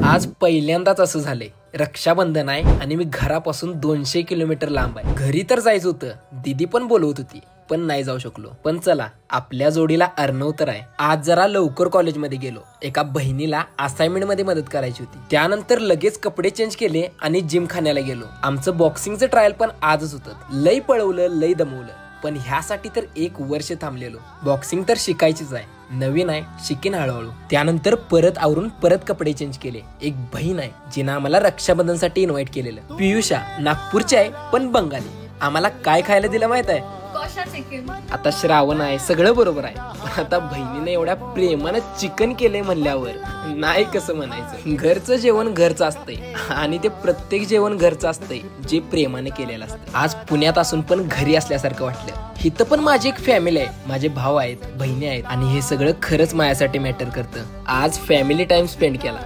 आज पहिल्यांदाच असं झालंय, रक्षाबंधन आहे आणि मी घरापासून 200 किलोमीटर लांब आहे। घरी तर जायचं होतं, दीदी पण बोलवत होती पण नाही जाऊ शकलो। पण चला, आपल्या जोडीला अर्णव तर आहे। आज जरा लवकर कॉलेजमध्ये गेलो, एका बहिणीला असाइनमेंट मध्ये मदत करायची होती। त्यानंतर लगेच कपडे चेंज केले आणि जिम खाण्याला गेलो। आमचं बॉक्सिंगचं ट्रायल पण आजच होतं। लई पळवलं, लई दमवलं, पण ह्यासाठी तर 1 वर्ष थांबलेलो। बॉक्सिंग तर शिकायचीच आहे, नवीन आहे, शिकेन हळूहळू। त्यानंतर परत आवरून परत कपडे चेंज केले। एक बहीण आहे जिने आम्हाला रक्षाबंधनसाठी इन्व्हाइट केलेलं। पियुषा नागपूरची आहे पण बंगाली। आम्हाला काय खायला दिलं माहित आहे? आता श्रावण आहे, सगळं बरोबर आहे, पण आता बहिणीने एवढ्या प्रेमानं चिकन केलंय म्हणल्यावर नाही कसं म्हणायचं। घरचं जेवण घरचं असतंय आणि ते प्रत्येक जेवण घरचं असतंय जे प्रेमाने केलेलं असतं। आज पुण्यात असून पण घरी असल्यासारखं वाटलं। इथं पण माझी एक फॅमिली आहे, माझे भाऊ आहेत, बहिणी आहेत आणि हे सगळं खरंच माझ्यासाठी मॅटर करतं। आज फॅमिली टाइम स्पेंड केला।